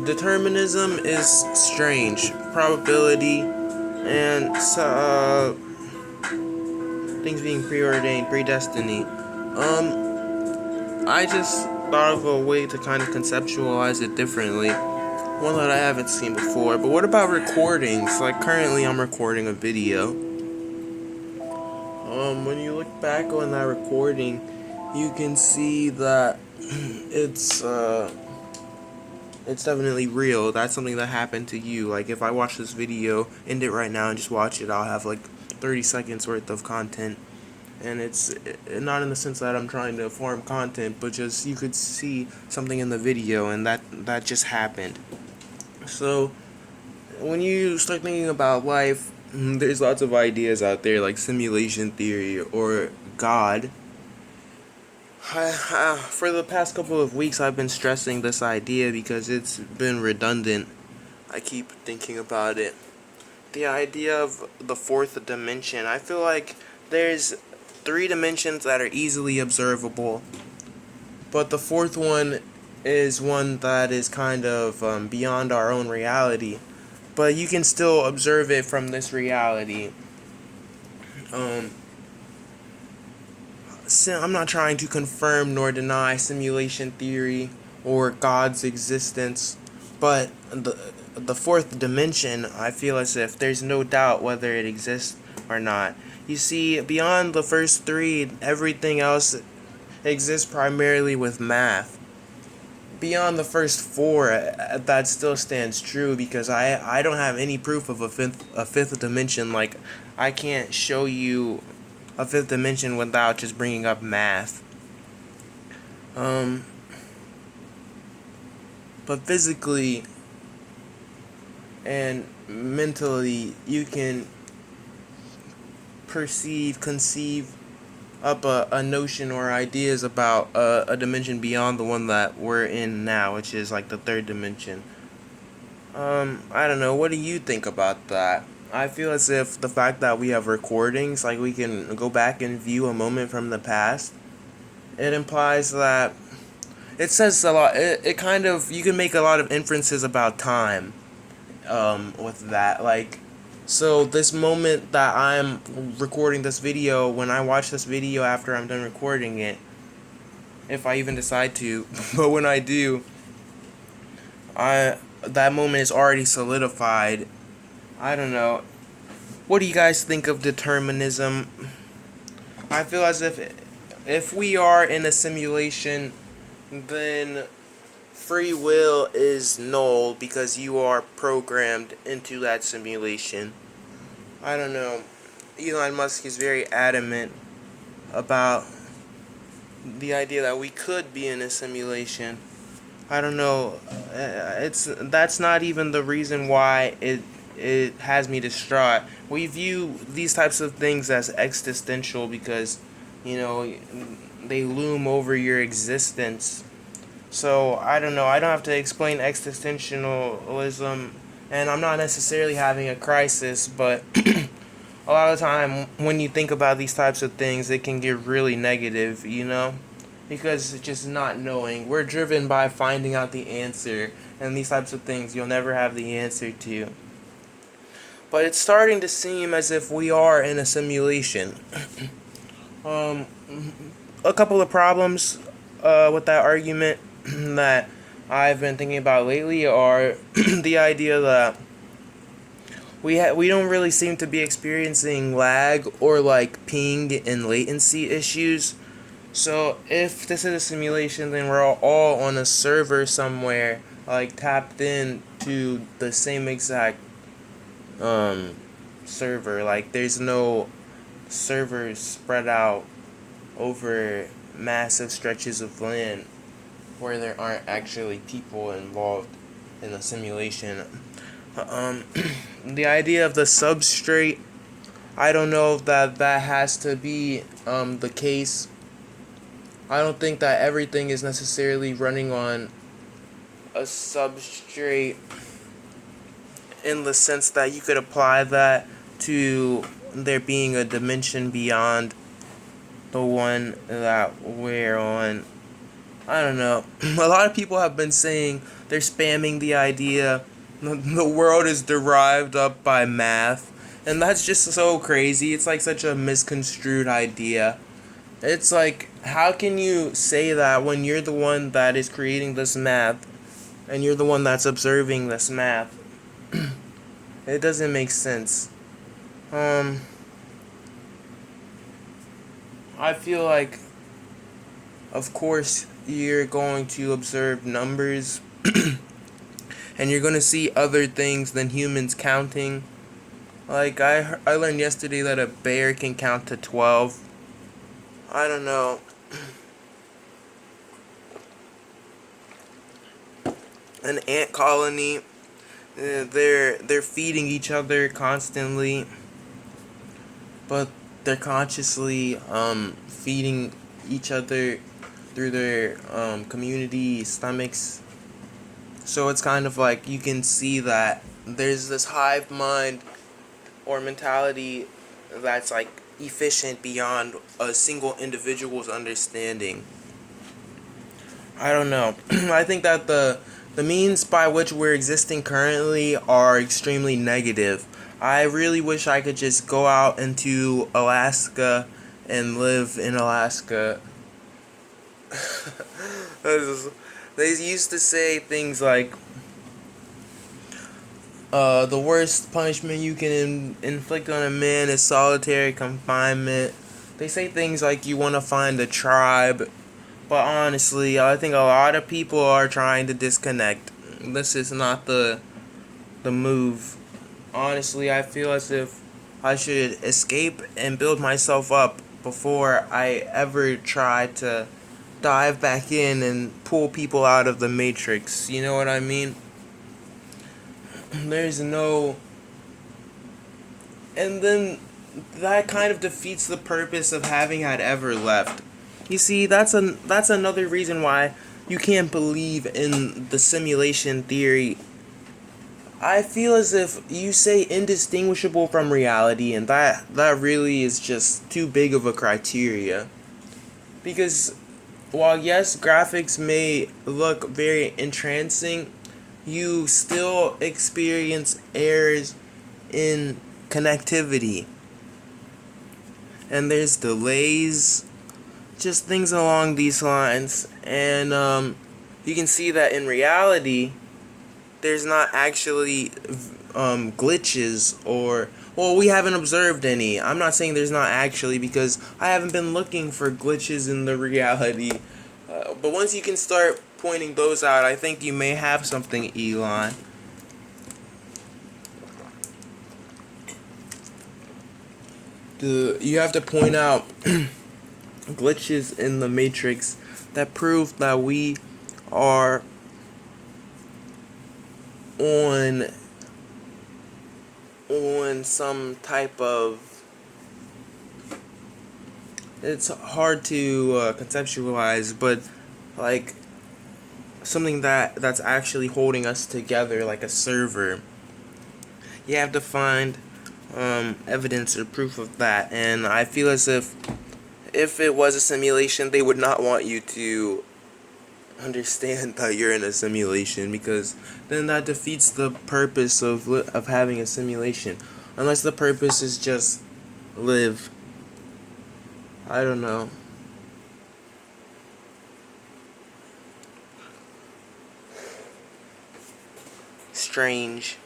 Determinism is strange. Probability and things being preordained, predestiny. I just thought of a way to kind of conceptualize it differently. One that I haven't seen before. But what about recordings? Like currently I'm recording a video. When you look back on that recording, you can see that it's definitely real. That's something that happened to you. Like if I watch this video, end it right now and just watch it, I'll have like 30 seconds worth of content. And it's not in the sense that I'm trying to form content, but just you could see something in the video and that just happened. So when you start thinking about life, there's lots of ideas out there like simulation theory or God. For the past couple of weeks, I've been stressing this idea because it's been redundant. I keep thinking about it. The idea of the fourth dimension. I feel like there's three dimensions that are easily observable, but the fourth one is one that is kind of beyond our own reality. But you can still observe it from this reality. I'm not trying to confirm nor deny simulation theory or God's existence, but the fourth dimension, I feel as if there's no doubt whether it exists or not. You see, beyond the first three, everything else exists primarily with math. Beyond the first four, that still stands true because I don't have any proof of a fifth dimension. Like, I can't show you a fifth dimension without just bringing up math. But physically and mentally, you can conceive up a notion or ideas about a dimension beyond the one that we're in now, which is like the third dimension. I don't know, what do you think about that? I feel as if the fact that we have recordings, like we can go back and view a moment from the past, it implies that it says a lot. It kind of, you can make a lot of inferences about time with that. Like, so this moment that I'm recording this video, when I watch this video after I'm done recording it, if I even decide to, but when I do, that moment is already solidified. I don't know. What do you guys think of determinism? I feel as if we are in a simulation, then free will is null because you are programmed into that simulation. I don't know. Elon Musk is very adamant about the idea that we could be in a simulation. I don't know. That's not even the reason why it has me distraught. We view these types of things as existential because, you know, they loom over your existence. So, I don't know. I don't have to explain existentialism, and I'm not necessarily having a crisis, but a lot of the time when you think about these types of things, it can get really negative, you know? Because it's just not knowing. We're driven by finding out the answer, and these types of things you'll never have the answer to. But it's starting to seem as if we are in a simulation. A couple of problems with that argument that I've been thinking about lately are the idea that we don't really seem to be experiencing lag or like ping and latency issues. So if this is a simulation, then we're all on a server somewhere, like tapped in to the same exact server. Like there's no servers spread out over massive stretches of land where there aren't actually people involved in the simulation. The idea of the substrate, I don't know if that has to be the case. I don't think that everything is necessarily running on a substrate in the sense that you could apply that to there being a dimension beyond the one that we're on. I don't know. A lot of people have been saying they're spamming the idea the world is derived up by math, and that's just so crazy. It's like such a misconstrued idea. It's like, how can you say that when you're the one that is creating this math and you're the one that's observing this math? It doesn't make sense. Um, I feel like, of course, you're going to observe numbers and you're going to see other things than humans counting. Like, I learned yesterday that a bear can count to 12. I don't know. An ant colony, they're feeding each other constantly, but they're consciously feeding each other through their community stomachs. So it's kind of like you can see that there's this hive mind or mentality that's like efficient beyond a single individual's understanding. I don't know. I think that the means by which we're existing currently are extremely negative. I really wish I could just go out into Alaska and live in Alaska. They used to say things like, the worst punishment you can inflict on a man is solitary confinement. They say things like you want to find a tribe, but honestly, I think a lot of people are trying to disconnect. This is not the move. Honestly, I feel as if I should escape and build myself up before I ever try to dive back in and pull people out of the matrix. You know what I mean? There's no. And then that kind of defeats the purpose of having had ever left. You see, that's another reason why you can't believe in the simulation theory. I feel as if you say indistinguishable from reality, and that really is just too big of a criteria. Because while yes, graphics may look very entrancing, you still experience errors in connectivity. And there's delays, just things along these lines. And you can see that in reality, there's not actually glitches or, well, we haven't observed any. I'm not saying there's not actually, because I haven't been looking for glitches in the reality. But once you can start pointing those out, I think you may have something, Elon. You have to point out glitches in the matrix that prove that we are on some type of, it's hard to conceptualize, but like something that's actually holding us together, like a server. You have to find evidence or proof of that, and I feel as if it was a simulation, they would not want you to understand that you're in a simulation, because then that defeats the purpose of having a simulation, unless the purpose is just live. I don't know. Strange.